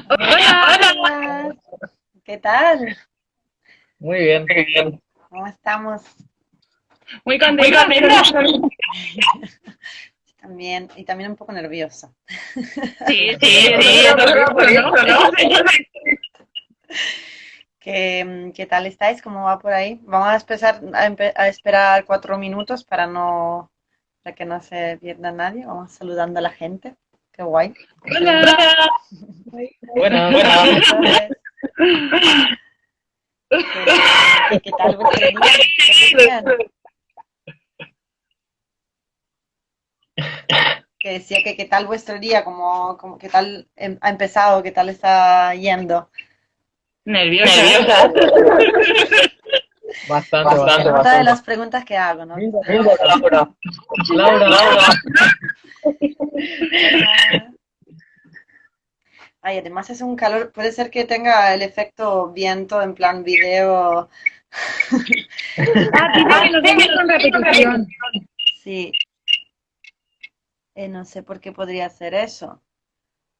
Hola, ¿qué tal? Muy bien. ¿Cómo estamos? Muy Muy contenta. contenta. También, y también un poco nerviosa. Sí, Sí, sí, yo sí, creo yo por creo por eso, ¿no? eso, ¿no? ¿Qué tal estáis? ¿Cómo va por ahí? Vamos a empezar a esperar 4 minutos para que no se pierda nadie. Vamos saludando a la gente. Qué guay. Hola. Hola. Buenas. Bueno, entonces, ¿qué tal vuestro día? ¿Estáis bien? Que decía que qué tal vuestro día, como qué tal ha empezado, qué tal está yendo. Nerviosa. Nerviosa. Bastante, Se bastante. nota de las preguntas que hago, ¿no? Mira, Laura. Laura. Laura. Hola. Ay, además es un calor, puede ser que tenga el efecto viento en plan video. Ah, dice que nos vemos con repetición. Sí, no sé por qué podría ser eso.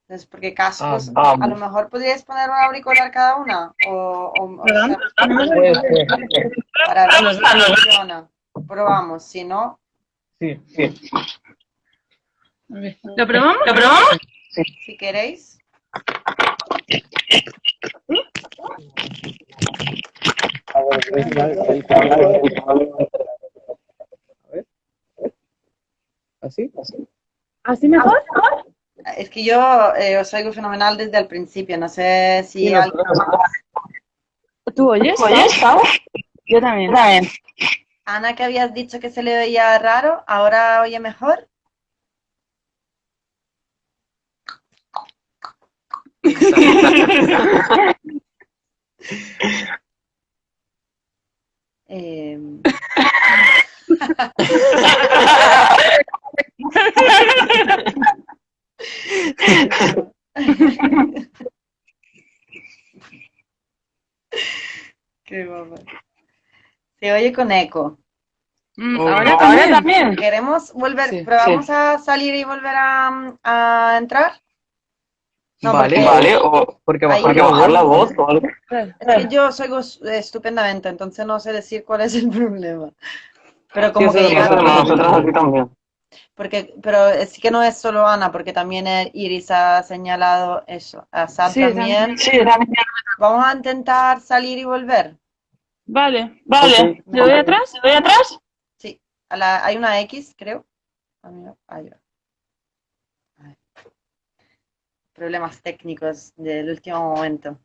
Entonces, porque Ah, cascos, a lo mejor podríais poner un auricular cada una, o ¿Perdón? sea, Tenemos el para poder. ver si funciona. Probamos, si no, Sí. A ver, ¿lo ¿lo probamos? probamos? Si queréis. A ver, ¿así? ¿Así mejor? Es que yo os oigo fenomenal desde el principio, no sé Sí, si alguien... ¿Tú oyes? ¿Oyes, Pau? Yo también. También. Ana, que habías dicho que se le veía raro, ¿ahora oye mejor? Eh, Qué guapa. Se oye con eco. Ahora Ahora también. también. ¿Queremos volver? Sí. ¿Probamos a salir y volver a entrar? No, Vale. porque O, Vale, o porque hay, bajar porque la bajar voz. la voz o algo. Claro. Es que yo os oigo estupendamente, entonces no sé decir cuál es el problema. Pero Sí, como eso que de llega, nosotros aquí nosotros también. aquí también. Pero es que no es solo Ana, porque también Iris ha señalado eso. A Sad Sí, también. también. Sí, también. Vamos a intentar salir y volver. Vale. Vale. ¿Le doy atrás? ¿Se ve atrás? Sí. Hay una X, creo. Ah, mira, ahí va. Ay, problemas técnicos del último momento.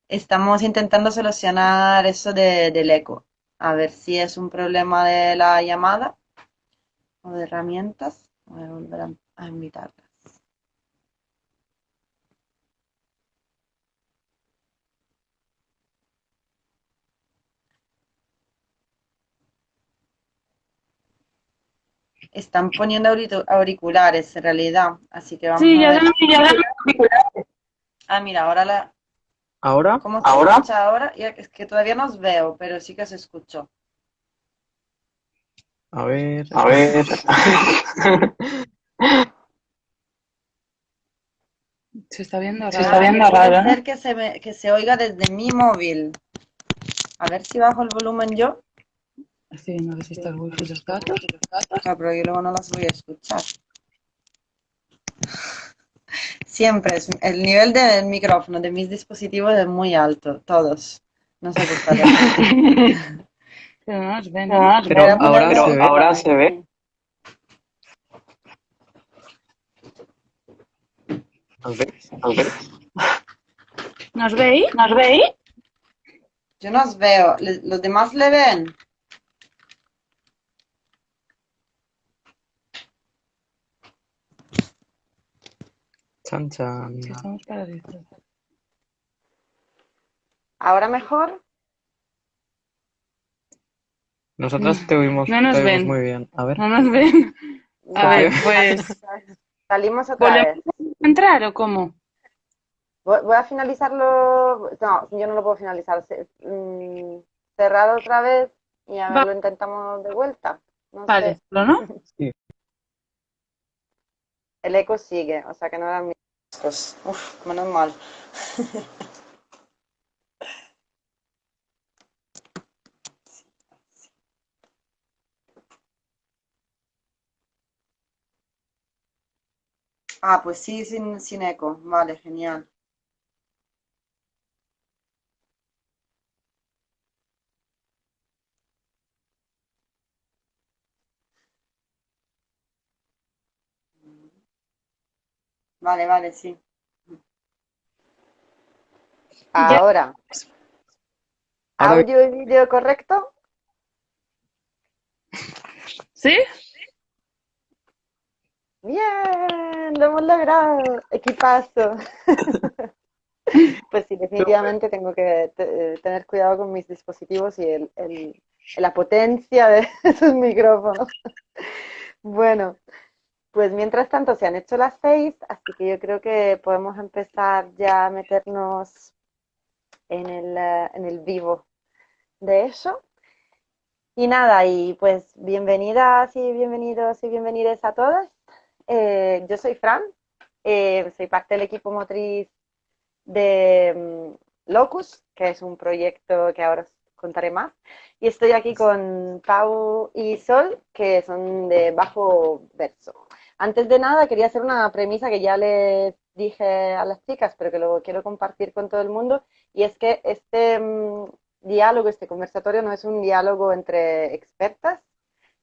Estamos intentando solucionar eso del eco. A ver si es un problema de la llamada o de herramientas. Voy a volver a invitarlas. Están poniendo auriculares en realidad, así que vamos Sí, a ya ver. tenemos Sí, ya tenemos auriculares. Ah, mira, ahora. ¿cómo se escucha ahora? Ya que es que todavía no os veo, pero sí que os escucho. A ver. A ver. Se está viendo Se está raro. viendo raro. Puede ser que que se oiga desde mi móvil. A ver si bajo el volumen yo. Estoy viendo que si está el wifi y los datos. No, pero yo luego no las voy a escuchar. Siempre es el nivel del micrófono de mis dispositivos es muy alto, todos. No sé qué pasa. Pero no nos ven, ¿eh? Ah, A voy ver. a A ponerlo. ver si se ve. Ahora se ve. A ver. A ver. ¿Nos veis? ¿Nos veis? Yo no os veo. ¿Los demás le ven? Chan, Que chan. estamos paralizados. ¿Ahora mejor? Nosotras No nos te oímos ven. muy bien. A ver. No nos ven. A ¿Por qué? ver, pues salimos otra ¿Volvemos vez. a entrar o cómo? Voy a finalizarlo. No, yo no lo puedo finalizar. Cerrar otra vez y a ver, Va, lo intentamos de vuelta. No vale, sé. ¿no? El eco sigue, o sea que no era mío. Pues, uf, menos mal. Ah, pues sí, sin eco. Vale, genial. Vale, vale, sí. Ya. Ahora, Ahora bien, audio y vídeo correcto. ¿Sí? Bien, lo hemos logrado. Equipazo. Pues sí, definitivamente tengo que tener cuidado con mis dispositivos y la potencia de sus micrófonos. Bueno, pues mientras tanto se han hecho las 6, así que yo creo que podemos empezar ya a meternos en el vivo de eso. Y nada, y pues bienvenidas y bienvenidos y bienvenidas a todas. Yo soy Fran, soy parte del equipo motriz de Locus, que es un proyecto que ahora os contaré más. Y estoy aquí con Pau y Sol, que son de Bajo Verso. Antes de nada, quería hacer una premisa que ya les dije a las chicas, pero que lo quiero compartir con todo el mundo, y es que este diálogo, este conversatorio, no es un diálogo entre expertas,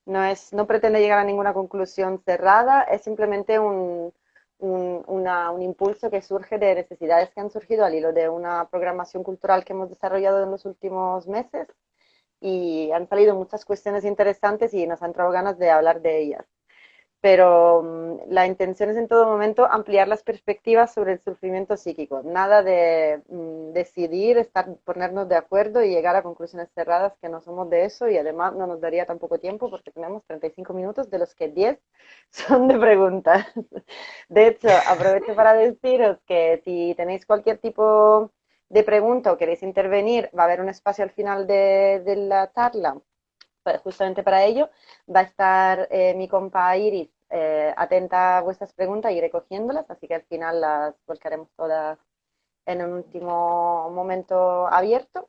no pretende llegar a ninguna conclusión cerrada, es simplemente un impulso que surge de necesidades que han surgido al hilo de una programación cultural que hemos desarrollado en los últimos meses y han salido muchas cuestiones interesantes y nos han entrado ganas de hablar de ellas. Pero la intención es en todo momento ampliar las perspectivas sobre el sufrimiento psíquico. Nada de decidir, ponernos de acuerdo y llegar a conclusiones cerradas, que no somos de eso y además no nos daría tampoco tiempo porque tenemos 35 minutos, de los que 10 son de preguntas. De hecho, aprovecho para deciros que si tenéis cualquier tipo de pregunta o queréis intervenir, va a haber un espacio al final de la charla justamente para ello. Va a estar mi compa Iris atenta a vuestras preguntas y recogiéndolas, así que al final las volcaremos todas en un último momento abierto.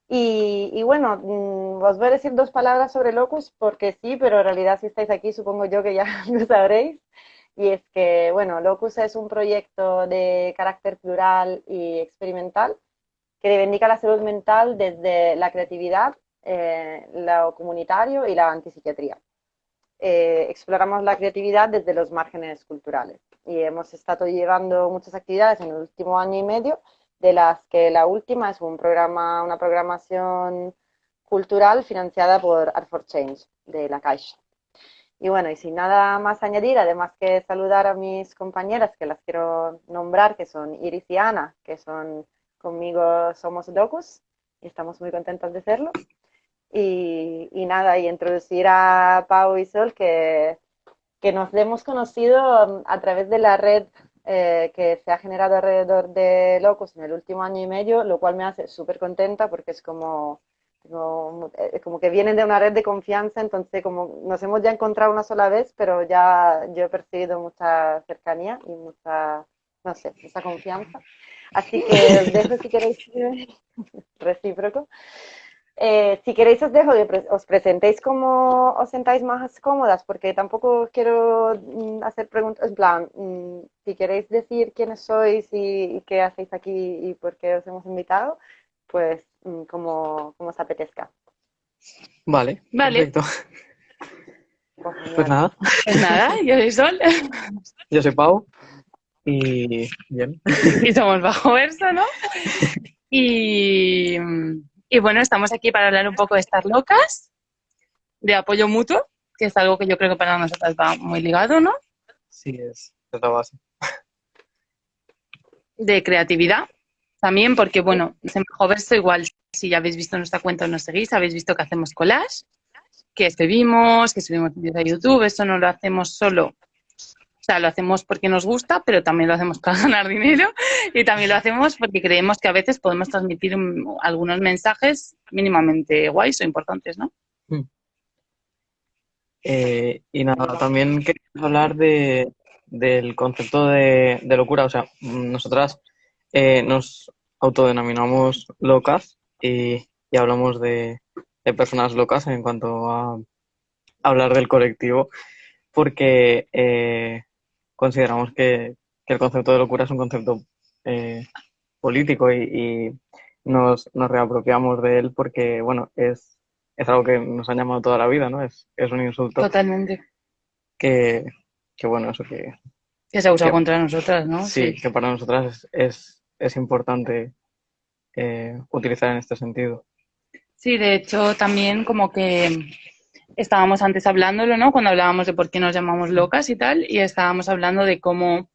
Y bueno, os voy a decir dos palabras sobre Locus porque sí, pero en realidad si estáis aquí supongo yo que ya lo sabréis. Y es que, bueno, Locus es un proyecto de carácter plural y experimental que reivindica la salud mental desde la creatividad, lo comunitario y la antipsiquiatría. Exploramos la creatividad desde los márgenes culturales y hemos estado llevando muchas actividades en el último año y medio, de las que la última es una programación cultural financiada por Art for Change de la Caixa. Y bueno, y sin nada más añadir, además que saludar a mis compañeras que las quiero nombrar, que son Iris y Ana, que son conmigo, somos Locus y estamos muy contentas de serlo. Y nada, y introducir a Pau y Sol, que nos hemos conocido a través de la red que se ha generado alrededor de Locus en el último año y medio, lo cual me hace súper contenta porque es como que vienen de una red de confianza, entonces como nos hemos ya encontrado una sola vez, pero ya yo he percibido mucha cercanía y mucha, no sé, mucha confianza. Así que os dejo si queréis, recíproco. Si queréis os dejo os presentéis como os sentáis más cómodas, porque tampoco quiero hacer preguntas, en plan, si queréis decir quiénes sois y qué hacéis aquí y por qué os hemos invitado, pues como os apetezca. vale, Vale, perfecto. Pues Pues genial. nada, pues nada, yo soy Sol yo soy Pau y bien. y somos Bajo Verso, ¿no? Y, y bueno, estamos aquí para hablar un poco de estar locas, de apoyo mutuo, que es algo que yo creo que para nosotras va muy ligado, ¿no? Sí, es la base. De creatividad también, porque bueno, en Bajo Verso igual, si ya habéis visto nuestra cuenta o nos seguís, habéis visto que hacemos collage, que subimos vídeos a YouTube, eso no lo hacemos solo. O sea, lo hacemos porque nos gusta, pero también lo hacemos para ganar dinero y también lo hacemos porque creemos que a veces podemos transmitir algunos mensajes mínimamente guays o importantes, ¿no? Y nada, también quería hablar de del concepto de locura. O sea, nosotras nos autodenominamos locas y hablamos de personas locas en cuanto a hablar del colectivo, porque consideramos que el concepto de locura es un concepto eh, político y nos reapropiamos de él porque, bueno, es algo que nos han llamado toda la vida, ¿no? Es un insulto Totalmente. que, que bueno, eso que, Que se ha usado que contra nosotras, ¿no? sí, Sí. que para nosotras es importante utilizar en este sentido. Sí, de hecho, también como que estábamos antes hablándolo, ¿no? Cuando hablábamos de por qué nos llamamos locas y tal, y estábamos hablando de cómo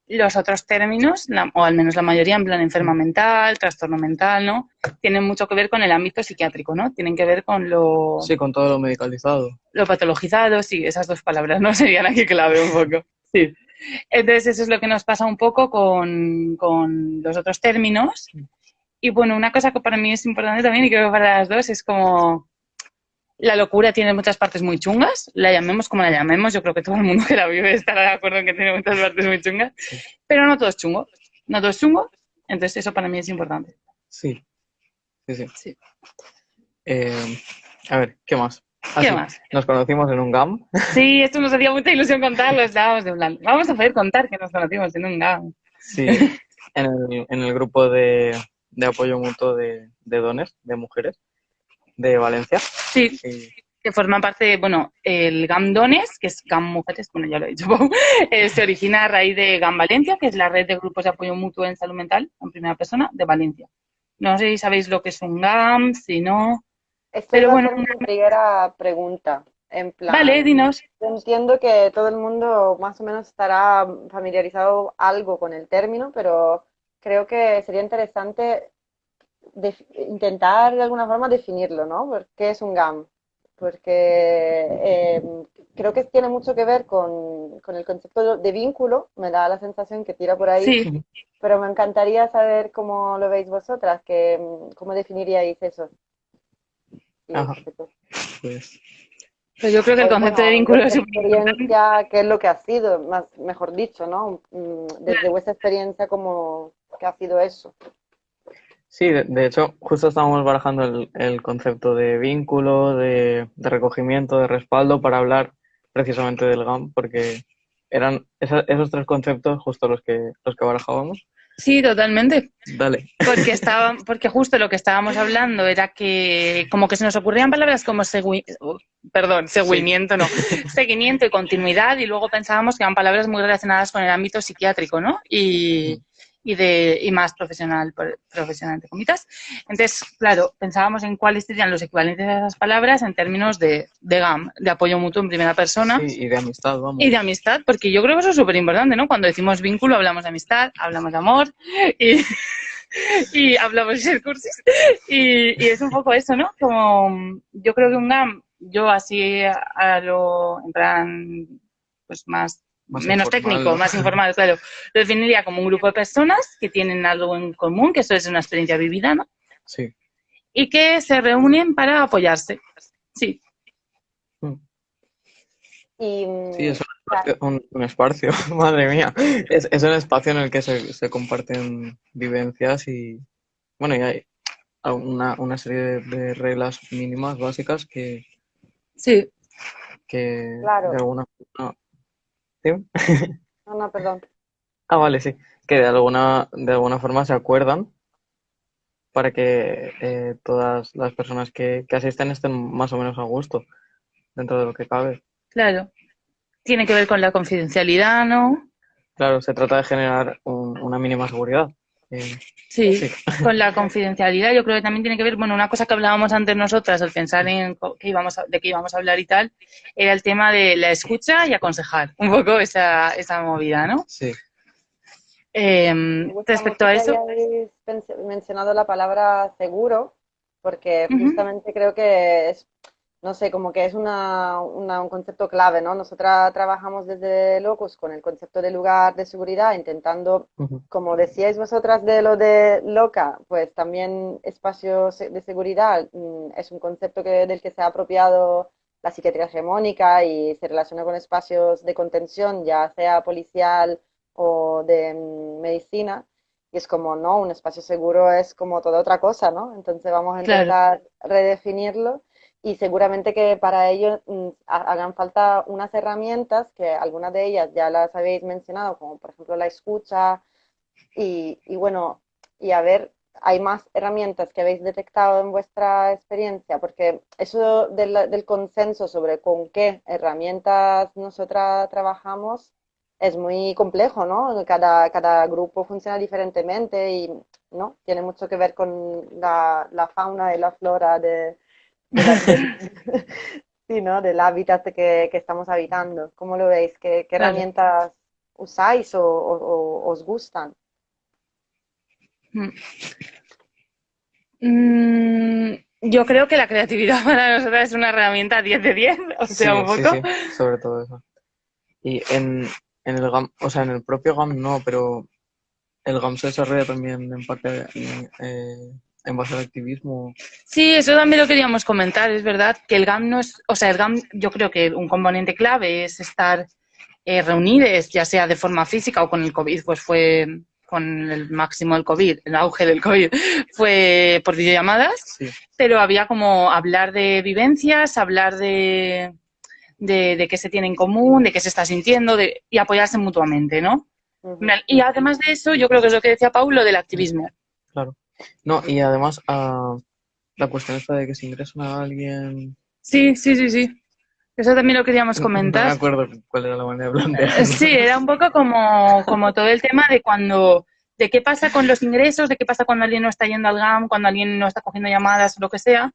los otros términos, o al menos la mayoría, en plan enferma mental, trastorno mental, ¿no? Tienen mucho que ver con el ámbito psiquiátrico, ¿no? Tienen que ver con Sí, con todo lo medicalizado. lo patologizado, sí, esas dos palabras, ¿no? Serían aquí clave un poco. Sí. Entonces, eso es lo que nos pasa un poco con los otros términos. Y bueno, una cosa que para mí es importante también, y creo que para las dos, es como la locura tiene muchas partes muy chungas, la llamemos como la llamemos, yo creo que todo el mundo que la vive estará de acuerdo en que tiene muchas partes muy chungas, pero no todo es chungo, no todo es chungo, entonces eso para mí es importante. Sí, sí, sí. Sí. A ver, ¿qué más? ¿Qué Sí, más? nos conocimos en un GAM. Sí, esto nos hacía mucha ilusión contarlo, estábamos de plan, vamos a poder contar que nos conocimos en un GAM. Sí, en el grupo de apoyo mutuo de dones, de mujeres, de Valencia. Sí, Y, que forma parte de, bueno, el GAM Dones, que es GAM Mujeres, bueno, ya lo he dicho, Pau, se origina a raíz de GAM Valencia, que es la red de grupos de apoyo mutuo en salud mental, en primera persona, de Valencia. No sé si sabéis lo que es un GAM, si no, Esta pero iba a bueno, ser mi primera pregunta, en vale, plan, dinos. yo entiendo que todo el mundo más o menos estará familiarizado algo con el término, pero creo que sería interesante intentar de alguna forma definirlo, ¿no? ¿Qué es un GAM? Porque creo que tiene mucho que ver con el concepto de vínculo, me da la sensación que tira por ahí, Sí, pero me encantaría saber cómo lo veis vosotras, cómo definiríais eso. Y ajá, concepto. pues pues yo creo que el O, concepto de bueno, en vínculo es vuestra súper importante. experiencia, ¿qué es lo que ha sido? Mejor dicho, ¿no? Desde vuestra experiencia, ¿cómo qué ha sido eso? sí, de hecho, justo estábamos barajando el concepto de vínculo, de recogimiento, de respaldo para hablar precisamente del GAM, porque eran esos tres conceptos justo los que barajábamos. Sí, totalmente. Dale. Porque justo lo que estábamos hablando era que como que se nos ocurrían palabras como Sí. seguimiento, no, seguimiento y continuidad, y luego pensábamos que eran palabras muy relacionadas con el ámbito psiquiátrico, ¿no? Y más profesional, entre comillas. Entonces, claro, pensábamos en cuáles serían los equivalentes a esas palabras en términos de GAM, de apoyo mutuo en primera persona. Sí, y de amistad, Y de vamos. amistad, porque yo creo que eso es súper importante, ¿no? Cuando decimos vínculo, hablamos de amistad, hablamos de amor y, y hablamos de ser cursis. Y es un poco eso, ¿no? Como yo creo que un GAM, yo así a lo, en plan, pues más, Más menos informal, técnico, ¿no? más informal, claro, lo definiría como un grupo de personas que tienen algo en común, que eso es una experiencia vivida, ¿no? Sí. Y que se reúnen para apoyarse. Sí, Mm. Y, Sí, es un espacio, madre mía. Es un espacio en el que se comparten vivencias y, bueno, y hay una serie de reglas mínimas básicas sí. que de claro, alguna forma... ¿Sí? no, no, perdón. Ah, vale, sí. Que de alguna forma se acuerdan para que todas las personas que asisten estén más o menos a gusto dentro de lo que cabe. Claro. Tiene que ver con la confidencialidad, ¿no? Claro, se trata de generar una mínima seguridad. Sí, Sí, con la confidencialidad yo creo que también tiene que ver, bueno, una cosa que hablábamos antes nosotras al pensar en de qué íbamos a hablar y tal, era el tema de la escucha y aconsejar, un poco esa movida, ¿no? sí. Me gusta Respecto mucho a que eso, hayáis mencionado la palabra seguro, porque ujú, justamente creo que es, no sé, como que es un concepto clave, ¿no? Nosotras trabajamos desde Locus con el concepto de lugar de seguridad, intentando, Ujú. como decíais vosotras de lo de loca, pues también espacio de seguridad es un concepto del que se ha apropiado la psiquiatría hegemónica y se relaciona con espacios de contención, ya sea policial o de medicina. Y es como, no, un espacio seguro es como toda otra cosa, ¿no? Entonces vamos a Claro, intentar redefinirlo y seguramente que para ello hagan falta unas herramientas que algunas de ellas ya las habéis mencionado, como por ejemplo la escucha y bueno, y a ver, hay más herramientas que habéis detectado en vuestra experiencia, porque eso del consenso sobre con qué herramientas nosotras trabajamos es muy complejo, ¿no? Cada grupo funciona diferentemente y, ¿no? Tiene mucho que ver con la fauna y la flora sí, ¿no? Del hábitat que estamos habitando. ¿Cómo lo veis? ¿Qué claro. herramientas usáis o os gustan? Mm. Yo creo que la creatividad para nosotras es una herramienta 10 de 10, o sea, Sí, un sí, poco. sí, sobre todo eso. Y en el GAM, o sea, en el propio GAM no, pero el GAM se desarrolla también en parte en base al activismo. Sí, eso también lo queríamos comentar. Es verdad que el GAM no es, o sea, el GAM yo creo que un componente clave es estar reunidos, ya sea de forma física o con el COVID, pues fue con el máximo del COVID, el auge del COVID, fue por videollamadas, Sí, pero había como hablar de vivencias, hablar de qué se tiene en común, de qué se está sintiendo y apoyarse mutuamente, ¿no? Ujú. Y además de eso, yo creo que es lo que decía Paulo del activismo. claro. No, y además la cuestión esta de que se ingresan a alguien, Sí, sí, sí, sí. Eso también lo queríamos no me comentar. acuerdo cuál era la manera de plantearlo. Sí, era un poco como todo el tema de qué pasa con los ingresos, de qué pasa cuando alguien no está yendo al GAM, cuando alguien no está cogiendo llamadas, lo que sea.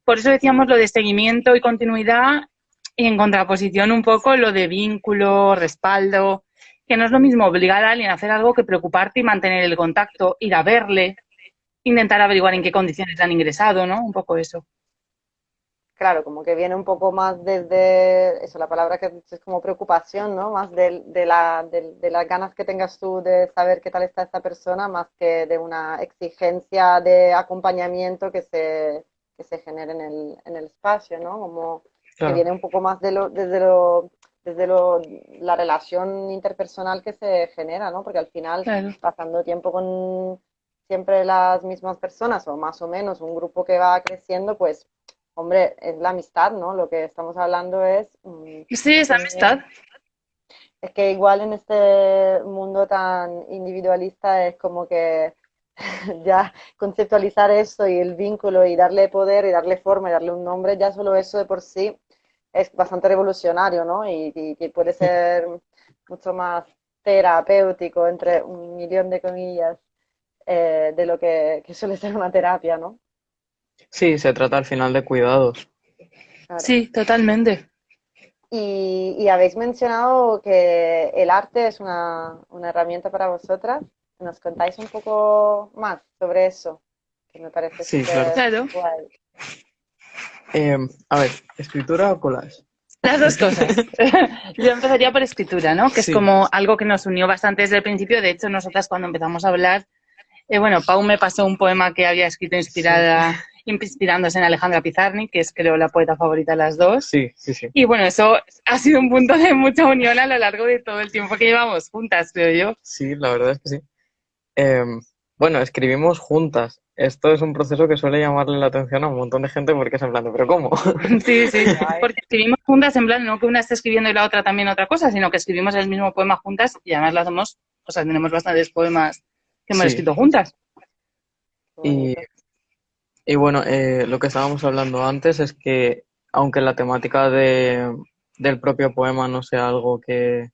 Por eso decíamos lo de seguimiento y continuidad y en contraposición un poco lo de vínculo, respaldo, que no es lo mismo obligar a alguien a hacer algo que preocuparte y mantener el contacto, ir a verle, intentar averiguar en qué condiciones le han ingresado, ¿no? Un poco eso. Claro, como que viene un poco más desde, eso, la palabra que has dicho es como preocupación, ¿no? Más de las ganas que tengas tú de saber qué tal está esta persona, más que de una exigencia de acompañamiento que se genere en el espacio, ¿no? Como que Claro, viene un poco más desde la relación interpersonal que se genera, ¿no? Porque al final, Claro. pasando tiempo con siempre las mismas personas o más o menos un grupo que va creciendo, pues hombre, es la amistad, ¿no? Lo que estamos hablando es Sí, es tener, amistad. es que igual en este mundo tan individualista es como que ya conceptualizar eso y el vínculo y darle poder y darle forma y darle un nombre, ya solo eso de por sí es bastante revolucionario, ¿no? Y puede ser mucho más terapéutico, entre un millón de comillas, de lo que suele ser una terapia, ¿no? sí, se trata al final de cuidados. Claro. Sí, totalmente. Y habéis mencionado que el arte es una herramienta para vosotras. ¿Nos contáis un poco más sobre eso? Que me parece Sí, claro. súper Claro. guay. A ver, ¿escritura o collage? Las dos cosas. Yo empezaría por escritura, ¿no? Que es Sí, como algo que nos unió bastante desde el principio. De hecho, nosotras cuando empezamos a hablar, bueno, Pau me pasó un poema que había escrito sí, inspirándose en Alejandra Pizarnik, que es creo la poeta favorita de las dos. sí, sí, sí. Y bueno, eso ha sido un punto de mucha unión a lo largo de todo el tiempo que llevamos juntas, creo yo. Sí, la verdad es que sí. Em, bueno, escribimos juntas. Esto es un proceso que suele llamarle la atención a un montón de gente porque es en plan de, ¿pero cómo? Sí, Qué sí. guay. Porque escribimos juntas en plan, no que una esté escribiendo y la otra también otra cosa, sino que escribimos el mismo poema juntas y además lo hacemos, o sea, tenemos bastantes poemas que hemos Sí, escrito juntas. Qué y, bonito. y bueno, lo que estábamos hablando antes es que aunque la temática del propio poema no sea algo que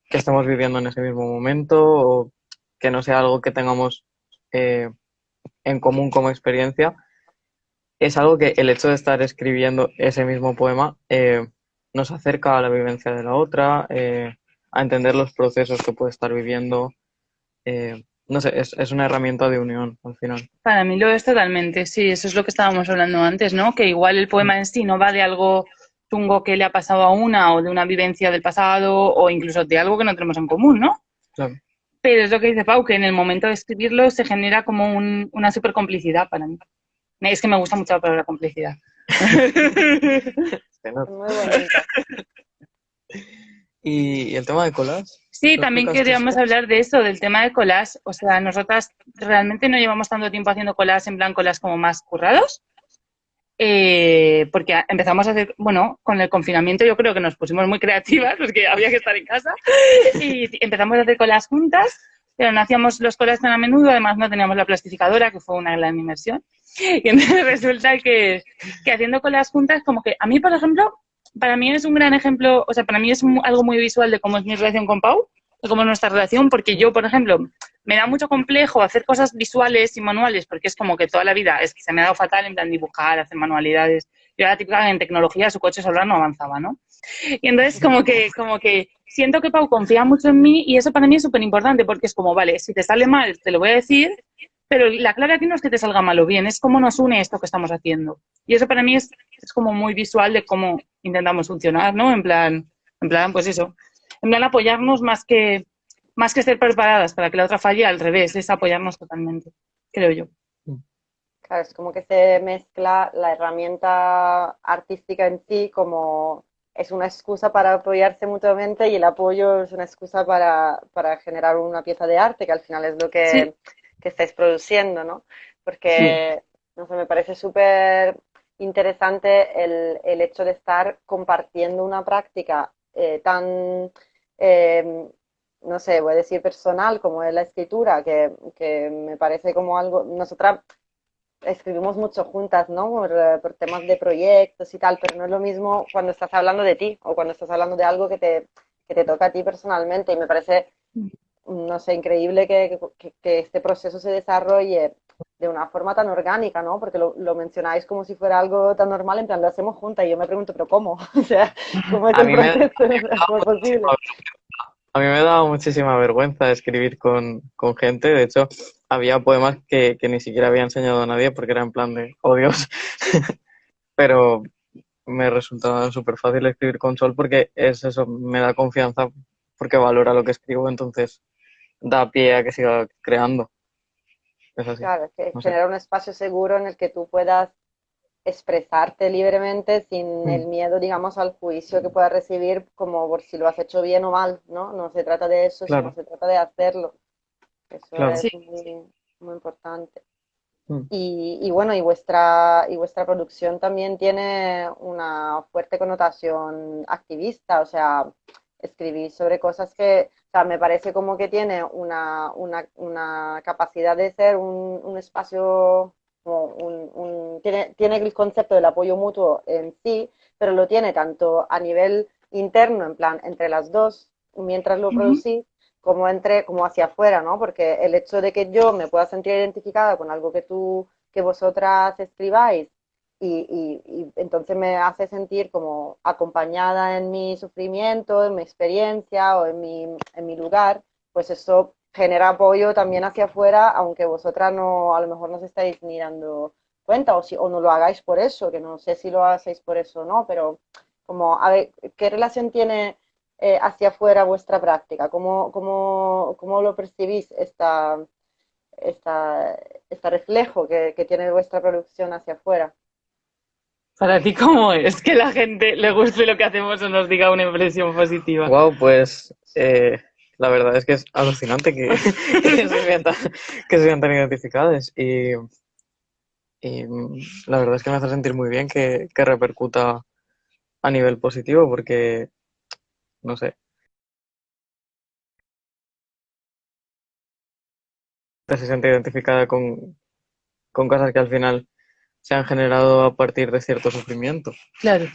estemos viviendo en ese mismo momento o que no sea algo que tengamos eh, en común como experiencia, es algo que el hecho de estar escribiendo ese mismo poema nos acerca a la vivencia de la otra, a entender los procesos que puede estar viviendo. No sé, es una herramienta de unión al final. Para mí lo es totalmente, sí, eso es lo que estábamos hablando antes, ¿no? Que igual el poema en sí no va de algo chungo que le ha pasado a una o de una vivencia del pasado o incluso de algo que no tenemos en común, ¿no? Claro. Pero es lo que dice Pau, que en el momento de escribirlo se genera como una super complicidad para mí. Es que me gusta mucho la palabra complicidad. Se nota. Muy bonita. Y el tema de colas, Sí, ¿lo también explicas tú, queríamos Sara? hablar de eso, del tema de collage. O sea, nosotras realmente no llevamos tanto tiempo haciendo collage, en plan collage como más currados. Porque empezamos a hacer, bueno, con el confinamiento yo creo que nos pusimos muy creativas, porque había que estar en casa, y empezamos a hacer colas juntas, pero no hacíamos los colas tan a menudo, además no teníamos la plastificadora, que fue una gran inversión. Y entonces resulta que haciendo colas juntas, como que a mí, por ejemplo, para mí es un gran ejemplo, o sea, para mí es algo muy visual de cómo es mi relación con Pau, de cómo es nuestra relación, porque yo, por ejemplo, me da mucho complejo hacer cosas visuales y manuales, porque es como que toda la vida es que se me ha dado fatal en plan dibujar, hacer manualidades. Yo era típica en tecnología, su coche solar no avanzaba, ¿no? Y entonces como que siento que Pau confía mucho en mí y eso para mí es súper importante porque es como, vale, si te sale mal te lo voy a decir, pero la clave aquí no es que te salga mal o bien, es cómo nos une esto que estamos haciendo. Y eso para mí es como muy visual de cómo intentamos funcionar, ¿no? En plan, pues eso, en plan apoyarnos más que ser preparadas para que la otra falle, al revés, es apoyarnos totalmente, creo yo. Claro, es como que se mezcla la herramienta artística en sí como es una excusa para apoyarse mutuamente y el apoyo es una excusa para generar una pieza de arte, que al final es lo Sí, que estáis produciendo, ¿no? Sí, Porque, no sé, me parece súper interesante el hecho de estar compartiendo una práctica tan, eh, no sé, voy a decir personal como es la escritura, que me parece como algo, nosotras escribimos mucho juntas, ¿no? Por temas de proyectos y tal, pero no es lo mismo cuando estás hablando de ti o cuando estás hablando de algo que te toca a ti personalmente. Y me parece, no sé, increíble que este proceso se desarrolle de una forma tan orgánica, ¿no? Porque lo mencionáis como si fuera algo tan normal, en plan, lo hacemos juntas y yo me pregunto, ¿pero cómo? O sea, ¿cómo es a el mí me, proceso? O sea, ¿cómo es posible? a mí me daba muchísima vergüenza escribir con gente. De hecho, había poemas que ni siquiera había enseñado a nadie porque era en plan de, oh Dios. Pero me resulta súper fácil escribir con Sol porque es eso, me da confianza porque valora lo que escribo, entonces da pie a que siga creando. Es así, Claro, es que no sé. genera un espacio seguro en el que tú puedas expresarte libremente sin Mm, el miedo, digamos, al juicio que puedas recibir como por si lo has hecho bien o mal, ¿no? No se trata de eso, sino claro, se trata de hacerlo. Eso claro. es sí. muy, muy importante. Mm, Y bueno, y vuestra producción también tiene una fuerte connotación activista, o sea, escribís sobre cosas que, o sea, me parece como que tiene una capacidad de ser un espacio, como tiene el concepto del apoyo mutuo en sí, pero lo tiene tanto a nivel interno, en plan, entre las dos, mientras lo Ujú. producís, como hacia afuera, ¿no? Porque el hecho de que yo me pueda sentir identificada con algo que vosotras escribáis y entonces me hace sentir como acompañada en mi sufrimiento, en mi experiencia o en mi lugar, pues eso genera apoyo también hacia afuera, aunque vosotras no, a lo mejor no os estáis ni dando cuenta o no lo hagáis por eso, que no sé si lo hacéis por eso o no, pero como, a ver, ¿qué relación tiene hacia afuera vuestra práctica? ¿Cómo lo percibís esta, este reflejo que tiene vuestra producción hacia afuera? Para ti, ¿cómo es que la gente le guste lo que hacemos o nos diga una impresión positiva? wow, pues la verdad es que es alucinante que, que se sientan, que se sientan identificadas y la verdad es que me hace sentir muy bien que repercuta a nivel positivo porque, no sé, se siente identificada con cosas que al final se han generado a partir de cierto sufrimiento. Claro.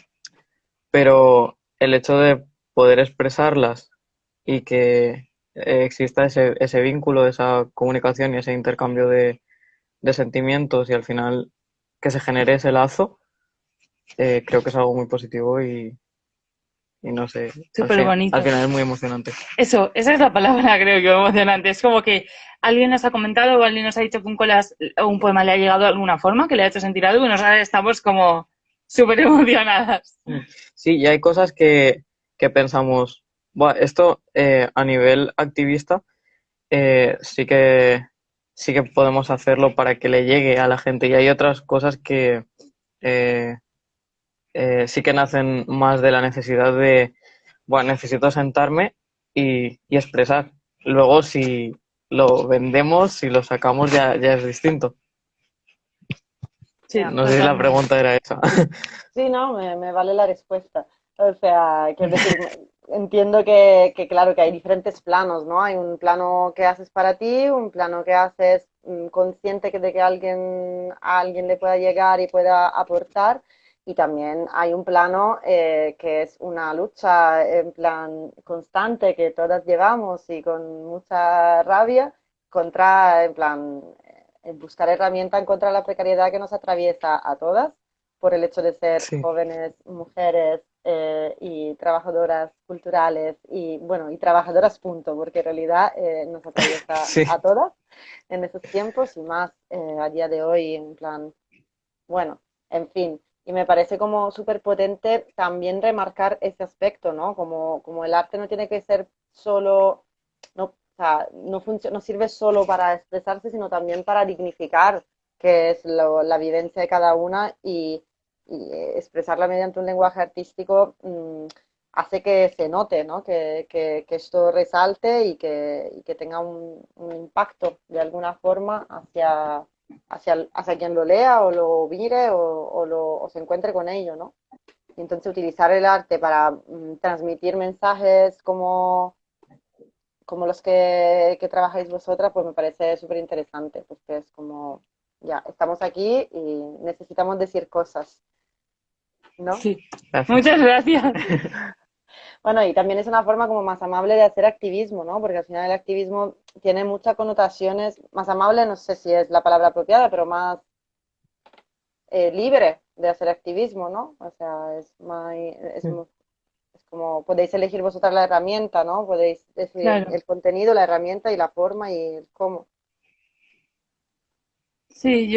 Pero el hecho de poder expresarlas y que exista ese vínculo, esa comunicación y ese intercambio de sentimientos y al final que se genere ese lazo, creo que es algo muy positivo y no sé, Súper al bonito. final es muy emocionante. Eso, esa es la palabra, creo que emocionante. Es como que alguien nos ha comentado o alguien nos ha dicho que un colas o un poema le ha llegado de alguna forma, que le ha hecho sentir algo y nosotros estamos como súper emocionadas. Mm. Sí, y hay cosas que pensamos, "Buah, esto a nivel activista sí sí que podemos hacerlo para que le llegue a la gente y hay otras cosas que sí que nacen más de la necesidad de, bueno, necesito sentarme y expresar. Luego, si lo vendemos, si lo sacamos, ya es distinto. Sí, Ya. No sé si la totalmente. pregunta era esa. Sí, no, me vale la respuesta. O sea, quiero decir, entiendo claro, que hay diferentes planos, ¿no? Hay un plano que haces para ti, un plano que haces consciente de que a alguien le pueda llegar y pueda aportar, y también hay un plano que es una lucha en plan constante que todas llevamos y con mucha rabia contra, en plan, buscar herramientas contra la precariedad que nos atraviesa a todas por el hecho de ser Sí, jóvenes, mujeres y trabajadoras culturales y, bueno, y trabajadoras punto, porque en realidad nos atraviesa sí, a todas en esos tiempos y más a día de hoy, en plan, bueno, en fin. Y me parece como súper potente también remarcar ese aspecto, ¿no? Como el arte no tiene que ser solo, no, o sea, no sirve solo para expresarse, sino también para dignificar, que es la vivencia de cada una y expresarla mediante un lenguaje artístico hace que se note, ¿no? Que esto resalte y que tenga un impacto de alguna forma hacia quien lo lea o lo mire o se encuentre con ello, ¿no? Y entonces utilizar el arte para transmitir mensajes como los que trabajáis vosotras, pues me parece súper interesante, porque es como, ya, estamos aquí y necesitamos decir cosas, ¿no? Sí. gracias. Muchas gracias. Bueno, y también es una forma como más amable de hacer activismo, ¿no? Porque al final el activismo tiene muchas connotaciones, más amable, no sé si es la palabra apropiada, pero más libre de hacer activismo, ¿no? O sea, es como podéis elegir vosotras la herramienta, ¿no? Podéis decidir Claro. el contenido, la herramienta y la forma y el cómo. Sí,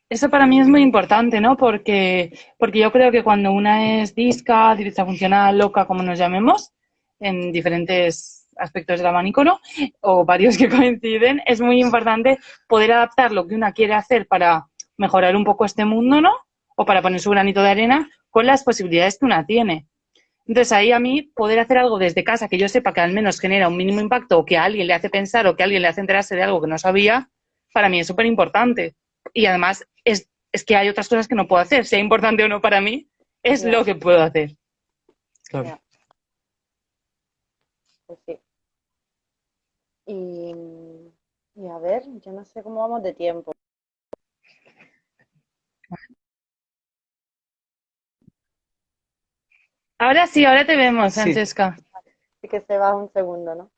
eso para mí es muy importante, ¿no? Porque yo creo que cuando una es disca, directa funcional, loca, como nos llamemos, en diferentes aspectos del abanico, ¿no? O varios que coinciden, es muy importante poder adaptar lo que una quiere hacer para mejorar un poco este mundo, ¿no? O para poner su granito de arena con las posibilidades que una tiene. Entonces ahí a mí poder hacer algo desde casa que yo sepa que al menos genera un mínimo impacto o que a alguien le hace pensar o que a alguien le hace enterarse de algo que no sabía, para mí es súper importante. Y además es que hay otras cosas que no puedo hacer, sea importante o no para mí, es lo Ya, que puedo hacer. Claro. ya, pues sí. Y, y a ver, yo no sé cómo vamos de tiempo. Ahora sí, ahora te vemos, Sí, Francesca. Así que se va un segundo, ¿no?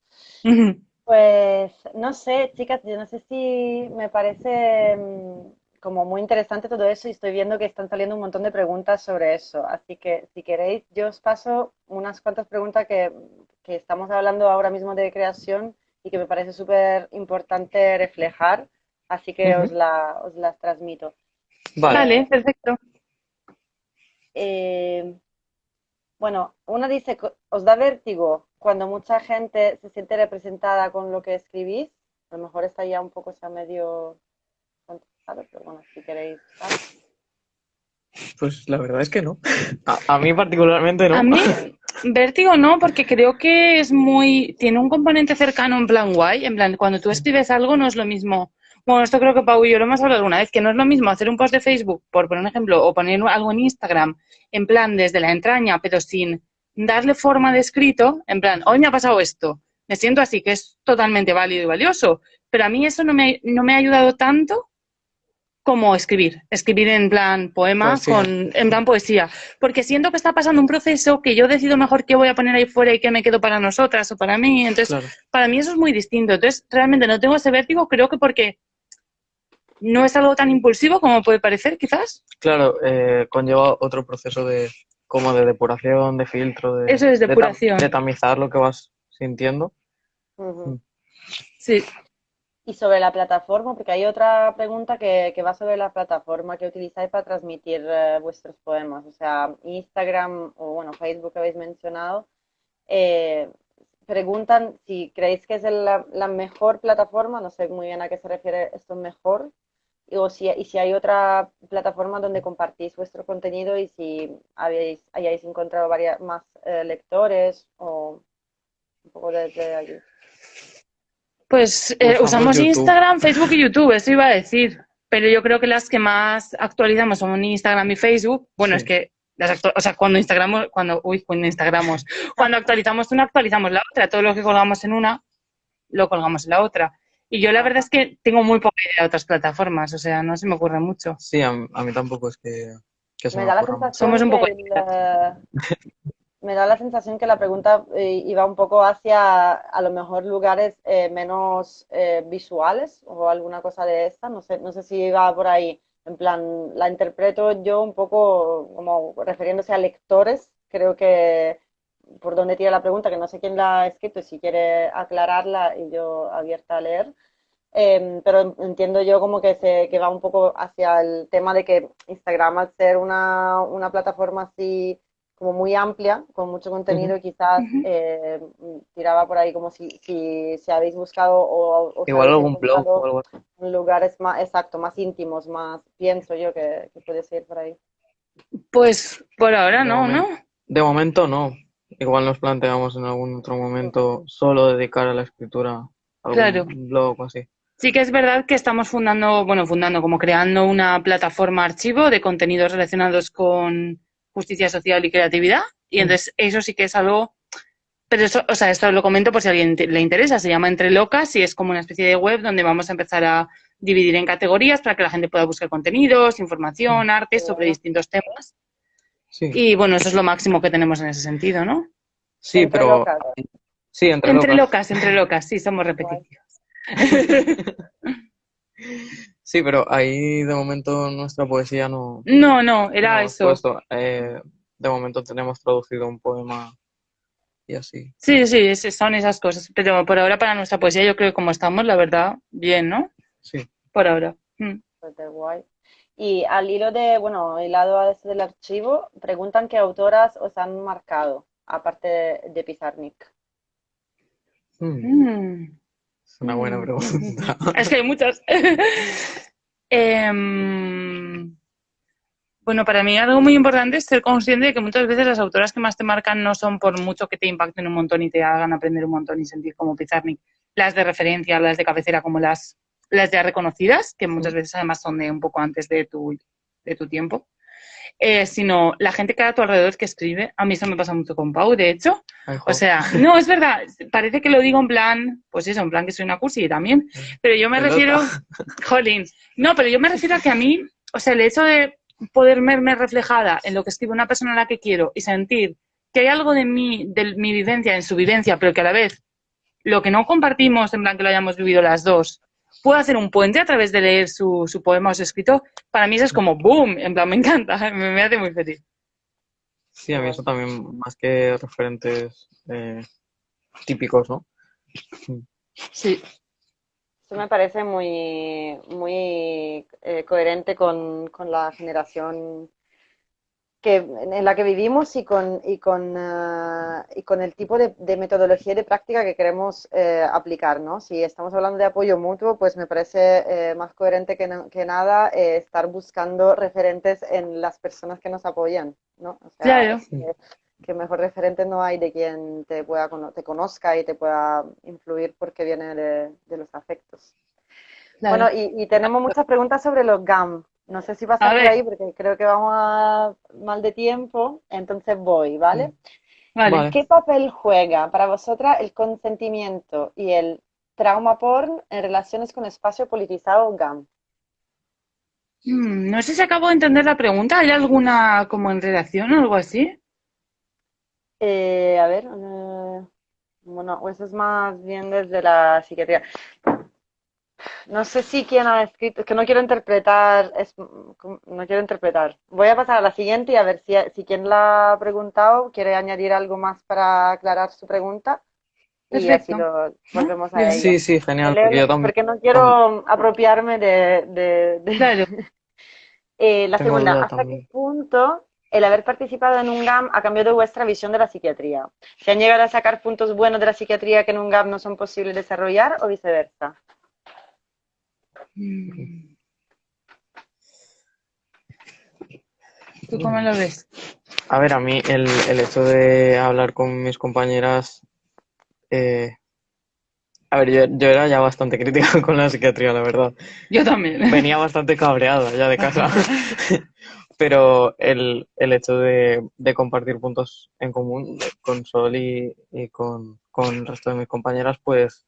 Ujú. Pues no sé, chicas, yo no sé si me parece como muy interesante todo eso y estoy viendo que están saliendo un montón de preguntas sobre eso. Así que si queréis, yo os paso unas cuantas preguntas que estamos hablando ahora mismo de creación y que me parece súper importante reflejar, así que ujú. os las transmito. Vale. Eh, Vale, perfecto. eh, bueno, una dice, ¿os da vértigo cuando mucha gente se siente representada con lo que escribís? A lo mejor está ya un poco ya medio contestado, pero bueno, si queréis tal. Pues la verdad es que no. A mí particularmente A no. mí, vértigo no, porque creo que es tiene un componente cercano en plan guay, en plan, cuando tú escribes algo no es lo mismo. Bueno, esto creo que Pau y yo lo hemos hablado alguna vez, que no es lo mismo hacer un post de Facebook, por poner un ejemplo, o poner algo en Instagram, en plan desde la entraña, pero sin darle forma de escrito, en plan, hoy me ha pasado esto, me siento así, que es totalmente válido y valioso, pero a mí eso no me ha ayudado tanto como escribir en plan poema, Poesía. en plan poesía, porque siento que está pasando un proceso que yo decido mejor qué voy a poner ahí fuera y qué me quedo para nosotras o para mí, entonces Claro. para mí eso es muy distinto, entonces realmente no tengo ese vértigo, creo que porque no es algo tan impulsivo como puede parecer, quizás, Claro, conlleva otro proceso de como de depuración, de filtro, eso es de depuración, tamizar lo que vas sintiendo. Ujú. Mm. sí. Y sobre la plataforma, porque hay otra pregunta que va sobre la plataforma que utilizáis para transmitir vuestros poemas, o sea, Instagram o bueno, Facebook que habéis mencionado. eh, Preguntan si creéis que es la mejor plataforma, no sé muy bien a qué se refiere esto mejor, y si hay otra plataforma donde compartís vuestro contenido y si hayáis encontrado más lectores o un poco desde allí. Pues Usamos usamos YouTube. Instagram, Facebook y YouTube, eso iba a decir. Pero yo creo que las que más actualizamos son Instagram y Facebook. Bueno, es Sí. que o sea, cuando cuando actualizamos una, actualizamos la otra. Todo lo que colgamos en una, lo colgamos en la otra. Y yo la verdad Ajá. es que tengo muy poca idea de otras plataformas, o sea, no se me ocurre mucho. Sí, a mí tampoco es que se Me me da la ocurra mucho. Somos sensación un poco... me da la sensación que la pregunta iba un poco hacia a lo mejor lugares menos visuales o alguna cosa de esta. No sé si iba por ahí. En plan, la interpreto yo un poco como refiriéndose a lectores. Creo que por donde tira la pregunta, que no sé quién la ha escrito y si quiere aclararla y yo abierta a leer. Pero entiendo yo como que va un poco hacia el tema de que Instagram, al ser una plataforma así como muy amplia, con mucho Ujú. contenido, quizás Ujú. tiraba por ahí como si habéis buscado o os Igual habéis algún blog o encontrado algo así. en lugares más, exacto, más íntimos, más, pienso yo que puede ser por ahí. Pues por ahora De no, ¿no? momento, de momento no. Igual nos planteamos en algún otro momento solo dedicar a la escritura a Claro. algún blog o así. Sí que es verdad que estamos como creando una plataforma archivo de contenidos relacionados con justicia social y creatividad. Y Mm. entonces eso sí que es algo, pero eso, o sea, esto lo comento por si a alguien le interesa. Se llama Entre Locas y es como una especie de web donde vamos a empezar a dividir en categorías para que la gente pueda buscar contenidos, Mm. información, arte Qué sobre bueno. distintos temas. Sí, Y bueno, eso es lo máximo que tenemos en ese sentido, ¿no? sí, Entre pero locas. sí, entre locas. Entre locas, sí, somos Qué guay. repetitivos. Sí, pero ahí de momento nuestra poesía no, No, no, no era hemos eso. puesto. De momento tenemos traducido un poema y así. Sí, sí, son esas cosas. Pero por ahora para nuestra poesía yo creo que como estamos, la verdad, bien, ¿no? Sí. Por ahora. Mm. Pues qué guay. Y al hilo hilado a ese del archivo, preguntan qué autoras os han marcado, aparte de Pizarnik. Mm, Mm. es una buena Mm. pregunta. Es que hay muchas. Em, bueno, para mí algo muy importante es ser consciente de que muchas veces las autoras que más te marcan no son por mucho que te impacten un montón y te hagan aprender un montón y sentir como Pizarnik, las de referencia, las de cabecera, como las ya reconocidas, que muchas Mm. veces además son de un poco antes de tu tiempo. Sino la gente que hay a tu alrededor que escribe. A mí eso me pasa mucho con Pau, de hecho. Ay, O jo. sea, no, es verdad, parece que lo digo en plan, pues eso, en plan que soy una cursi también, pero yo me Se nota. refiero, jolín, no, pero yo me refiero a que a mí, o sea, el hecho de poder verme reflejada en lo que escribe una persona a la que quiero y sentir que hay algo de mi vivencia en su vivencia, pero que a la vez lo que no compartimos, en plan que lo hayamos vivido las dos, puedo hacer un puente a través de leer su poema o su escrito, para mí eso es como boom, en plan me encanta, me hace muy feliz. Sí, a mí eso también, más que referentes típicos, ¿no? Mm. Sí, Eso me parece muy coherente con la generación en la que vivimos y con el tipo de metodología y de práctica que queremos aplicar, ¿no? Si estamos hablando de apoyo mutuo, pues me parece más coherente que nada estar buscando referentes en las personas que nos apoyan, ¿no? O sea, claro. que mejor referente no hay de quien te conozca y te pueda influir porque viene de los afectos. Bueno, Claro. y tenemos muchas preguntas sobre los GAM. No sé si A pasar por ver, ahí porque creo que vamos mal de tiempo, entonces voy, Mm. ¿vale? vale. Vale. ¿Qué papel juega para vosotras el consentimiento y el trauma porn en relaciones con espacio politizado GAM? No sé si acabo de entender la pregunta. ¿Hay alguna como en redacción o algo así? A ver, bueno, eso es más bien desde la psiquiatría. No sé si quién ha escrito, es que no quiero interpretar, no quiero interpretar. Voy a pasar a la siguiente y a ver si quien la ha preguntado quiere añadir algo más para aclarar su pregunta y así Perfecto. lo ¿No? volvemos a Dime. ello. Sí, sí, genial, Leo porque yo también, porque no quiero apropiarme Claro. La tengo segunda, duda ¿hasta qué también. punto el haber participado en un GAM ha cambiado vuestra visión de la psiquiatría? ¿Se han llegado a sacar puntos buenos de la psiquiatría que en un GAM no son posibles desarrollar o viceversa? Mm, ¿Tú cómo lo ves? A ver, a mí el hecho de hablar con mis compañeras, eh, a ver, yo era ya bastante crítica con la psiquiatría, la verdad. Yo también. Venía bastante cabreado ya de casa, pero el hecho de compartir puntos en común con Sol y con el resto de mis compañeras, pues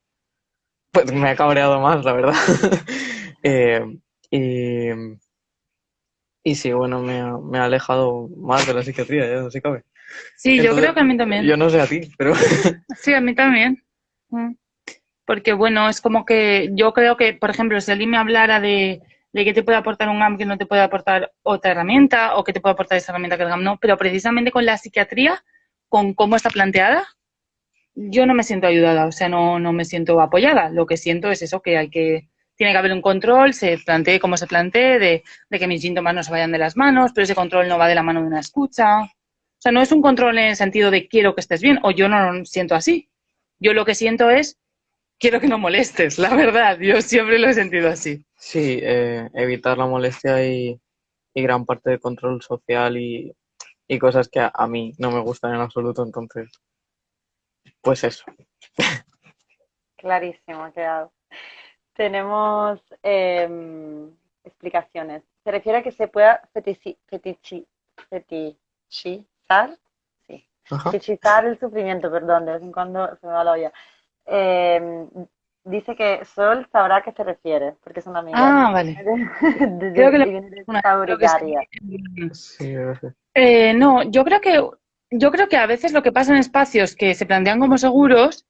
me ha cabreado más, la verdad. Eh, y, y sí, bueno, me ha alejado más de la psiquiatría, ya no se cabe. Sí, yo creo Entonces, que a mí también. yo no sé a ti, pero Sí, a mí también. Mm. Porque, bueno, es como que yo creo que, por ejemplo, si alguien me hablara de qué te puede aportar un GAM que no te puede aportar otra herramienta o qué te puede aportar esa herramienta que el GAM no, pero precisamente con la psiquiatría, con cómo está planteada, yo no me siento ayudada, o sea, no me siento apoyada. Lo que siento es eso, tiene que haber un control, se plantee como se plantee, de que mis síntomas no se vayan de las manos, pero ese control no va de la mano de una escucha. O sea, no es un control en el sentido de quiero que estés bien, o yo no lo siento así. Yo lo que siento es quiero que no molestes, la verdad, yo siempre lo he sentido así. sí, evitar la molestia y gran parte de control social y cosas que a mí no me gustan en absoluto, entonces, pues eso. Clarísimo, ha quedado. Tenemos explicaciones. Se refiere a que se pueda fetichizar, sí, Ajá. fetichizar el sufrimiento, perdón, de vez en cuando se me va la olla. Em, Dice que Sol sabrá a qué se refiere, porque es una amiga. Ah, vale. Y Creo que viene de creo que sí. Taurigaria. Sí, gracias. No, yo creo que a veces lo que pasa en espacios que se plantean como seguros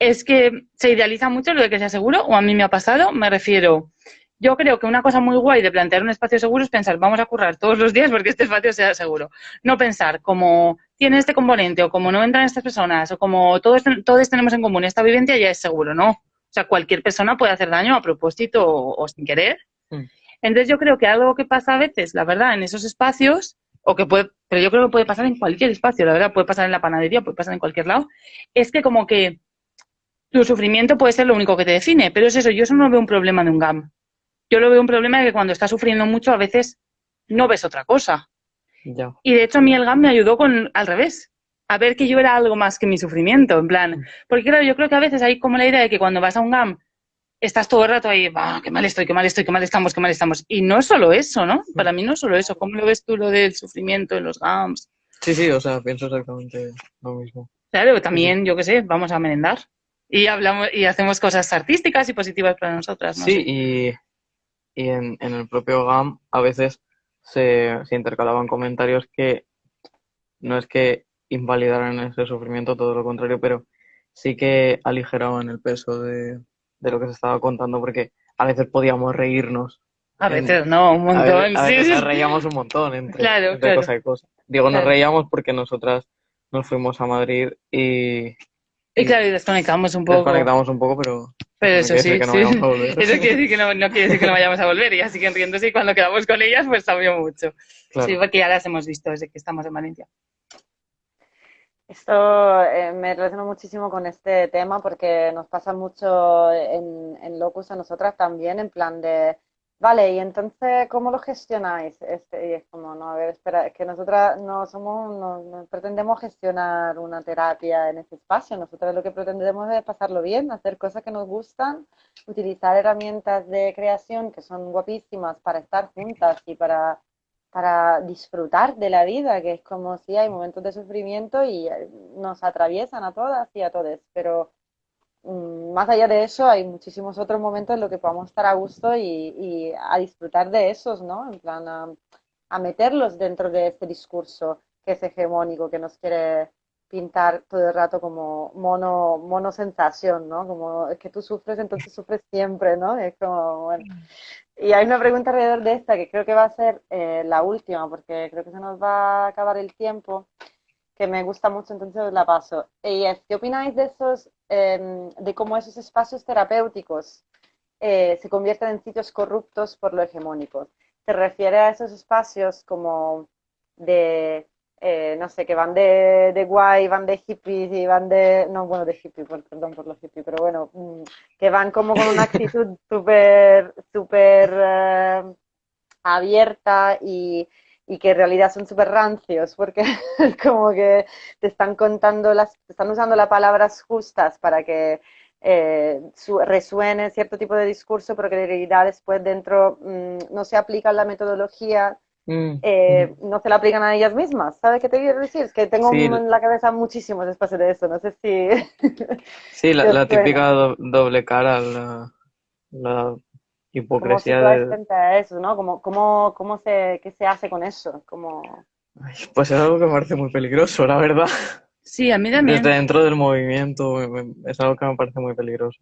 es que se idealiza mucho lo de que sea seguro, o a mí me ha pasado, me refiero. Yo creo que una cosa muy guay de plantear un espacio seguro es pensar, vamos a currar todos los días porque este espacio sea seguro. No pensar como tiene este componente, o como no entran estas personas, o como todos tenemos en común esta vivencia, ya es seguro, ¿no? O sea, cualquier persona puede hacer daño a propósito o sin querer. Mm. Entonces yo creo que algo que pasa a veces, la verdad, en esos espacios, pero yo creo que puede pasar en cualquier espacio, la verdad, puede pasar en la panadería, puede pasar en cualquier lado, es que como que tu sufrimiento puede ser lo único que te define, pero es eso, yo eso no veo un problema de un GAM. Yo lo veo un problema de que cuando estás sufriendo mucho a veces no ves otra cosa. Ya. Y de hecho a mí el GAM me ayudó al revés, a ver que yo era algo más que mi sufrimiento, en plan, porque claro, yo creo que a veces hay como la idea de que cuando vas a un GAM estás todo el rato ahí, qué mal estoy, qué mal estoy, qué mal estamos, qué mal estamos. Y no es solo eso, ¿no? Para mí no es solo eso. ¿Cómo lo ves tú lo del sufrimiento en los GAMS? Sí, sí, o sea, pienso exactamente lo mismo. Claro, Sí, sí. también, yo qué sé, vamos a merendar. Y hablamos y hacemos cosas artísticas y positivas para nosotras, no Sí, sé. y en el propio GAM a veces se intercalaban comentarios que no es que invalidaran ese sufrimiento, todo lo contrario, pero sí que aligeraban el peso de lo que se estaba contando, porque a veces podíamos reírnos, A veces no, un montón, a sí, veces nos sí. reíamos un montón Claro, entre claro, cosa y cosa. Digo, nos claro. reíamos porque nosotras nos fuimos a Madrid Y claro, y y desconectamos un poco. desconectamos un poco, pero Pero eso no eso quiere decir sí, que no sí. vayamos a volver. Eso quiere decir que no quiere decir que no vayamos a volver. Y ya siguen riéndose y cuando quedamos con ellas, pues cambió mucho. Sí, Claro. porque ya las hemos visto desde que estamos en Valencia. Esto me relaciono muchísimo con este tema porque nos pasa mucho en Locus a nosotras también, en plan de, vale, y entonces, ¿cómo lo gestionáis? Y es como, no, a ver, espera, es que nosotras no pretendemos gestionar una terapia en ese espacio, nosotras lo que pretendemos es pasarlo bien, hacer cosas que nos gustan, utilizar herramientas de creación que son guapísimas para estar juntas y para disfrutar de la vida, que es como si hay momentos de sufrimiento y nos atraviesan a todas y a todos, pero más allá de eso hay muchísimos otros momentos en los que podamos estar a gusto y a disfrutar de esos, ¿no? En plan, a meterlos dentro de este discurso que es hegemónico, que nos quiere pintar todo el rato como mono sensación, ¿no? Como es que tú sufres, entonces sufres siempre, ¿no? Es como, bueno. Y hay una pregunta alrededor de esta que creo que va a ser la última, porque creo que se nos va a acabar el tiempo, que me gusta mucho, entonces os la paso. Y es, ¿qué opináis de esos, de cómo esos espacios terapéuticos se convierten en sitios corruptos por lo hegemónico? ¿Se refiere a esos espacios como de, no sé, que van de guay, van de hippies y van de, no, bueno, de hippie, perdón por los hippies, pero bueno, que van como con una actitud súper abierta y que en realidad son súper rancios, porque es como que te están contando te están usando las palabras justas para que resuene cierto tipo de discurso, pero que en realidad después dentro no se aplica la metodología, Mm, mm. no se la aplican a ellas mismas. ¿Sabes qué te quiero decir? Es que tengo Sí, en la cabeza muchísimos espacios de eso, no sé si, sí, si os la suena. típica doble cara, la ¿Cómo hipocresía situáis de... frente a eso, no? ¿Qué se hace con eso? Ay, pues es algo que me parece muy peligroso, la verdad. Sí, a mí Desde también. dentro del movimiento es algo que me parece muy peligroso.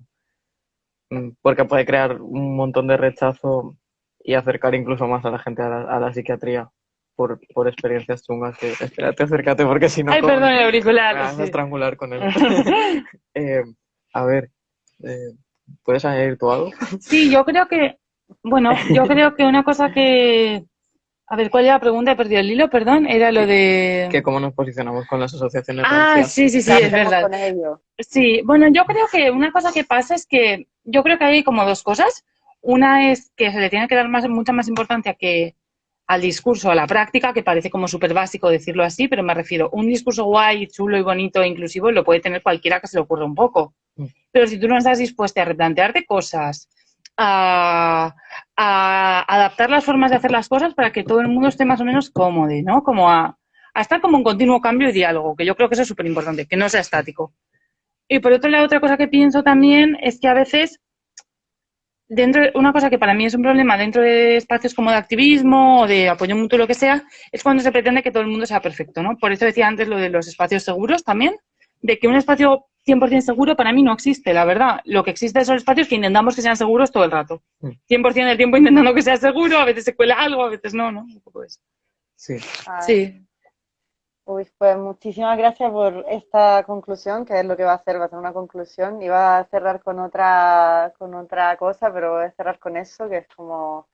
Porque puede crear un montón de rechazo y acercar incluso más a la gente a la psiquiatría por experiencias chungas que... Espérate, acércate porque si no Ay, perdón, el me auricular, vas a sí. estrangular con él. Eh, a ver, eh, ¿puedes añadir tú algo? Sí, yo creo que una cosa que, a ver, ¿cuál era la pregunta? He perdido el hilo, perdón, era lo Que, de... que cómo nos posicionamos con las asociaciones Ah, rancias. sí, sí, ¿Qué sí, es hacemos verdad. con ello? Sí, bueno, yo creo que una cosa que pasa es que yo creo que hay como dos cosas. Una es que se le tiene que dar mucha más importancia que al discurso, a la práctica, que parece como súper básico decirlo así, pero me refiero, un discurso guay, chulo y bonito e inclusivo lo puede tener cualquiera que se le ocurra un poco. Mm, Pero si tú no estás dispuesta a replantearte cosas, a, a adaptar las formas de hacer las cosas para que todo el mundo esté más o menos cómodo, ¿no? Como a estar como en continuo cambio y diálogo, que yo creo que eso es súper importante, que no sea estático. Y por otro lado, otra cosa que pienso también es que a veces, una cosa que para mí es un problema dentro de espacios como de activismo o de apoyo mutuo, lo que sea, es cuando se pretende que todo el mundo sea perfecto, ¿no? Por eso decía antes lo de los espacios seguros también, de que un espacio 100% seguro para mí no existe, la verdad. Lo que existe son espacios que intentamos que sean seguros todo el rato. mm. 100% del tiempo intentando que sea seguro, a veces se cuela algo, a veces no, ¿no? Un poco eso. Sí, Ay, Sí. uy, pues muchísimas gracias por esta conclusión, que es lo que va a ser una conclusión. Iba a cerrar con otra cosa, pero voy a cerrar con eso, que es como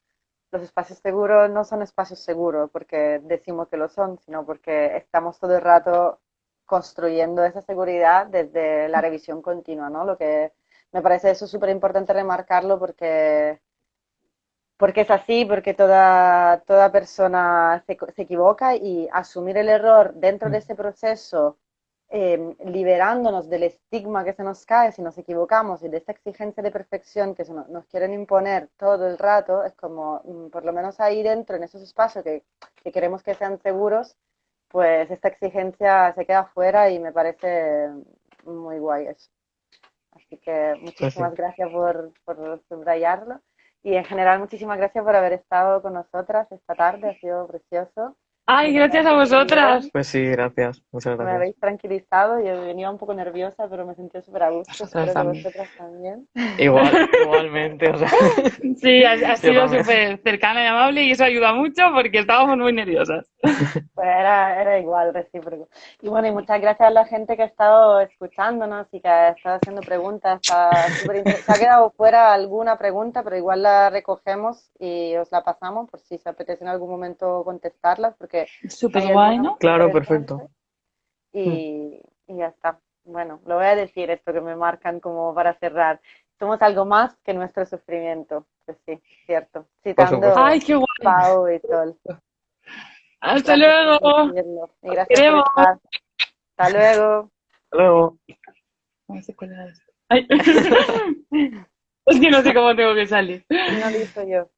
los espacios seguros no son espacios seguros porque decimos que lo son, sino porque estamos todo el rato construyendo esa seguridad desde la revisión continua, ¿no? Lo que me parece eso súper importante remarcarlo porque es así, porque toda persona se equivoca y asumir el error dentro de mm, ese proceso, liberándonos del estigma que se nos cae si nos equivocamos y de esta exigencia de perfección que nos quieren imponer todo el rato, es como, por lo menos ahí dentro, en esos espacios que queremos que sean seguros, pues esta exigencia se queda fuera y me parece muy guay eso. Así que pues sí. muchísimas gracias por subrayarlo. Y en general, muchísimas gracias por haber estado con nosotras esta tarde. Ha sido precioso. Ay, Muchas gracias a gracias vosotras. también. Pues sí, gracias. Muchas Me gracias. habéis tranquilizado. Yo venía un poco nerviosa, pero me sentí súper a gusto. Vosotras Espero que también. vosotras también. Igualmente, o sea, Sí, ha yo sido también. súper cercana y amable y eso ayuda mucho porque estábamos muy nerviosas. Pues era igual, recíproco. Y bueno, y muchas gracias a la gente que ha estado escuchándonos y que ha estado haciendo preguntas. Está súper Se ha quedado fuera alguna pregunta, pero igual la recogemos y os la pasamos por si se apetece en algún momento contestarlas, porque Súper hay guay, algunas ¿no? muy Claro, interesantes perfecto. Mm, y ya está. Bueno, lo voy a decir esto que me marcan como para cerrar. Somos algo más que nuestro sufrimiento. Pues sí, cierto. por supuesto. ¡Ay, Citando qué guay! Pau y Sol. ¡Hasta Gracias por luego! decirlo y ¡Os gracias por queremos! estar. Hasta luego. Hasta luego. No sé cuál era esto. Ay. Es que no sé cómo tengo que salir. Finalizo yo.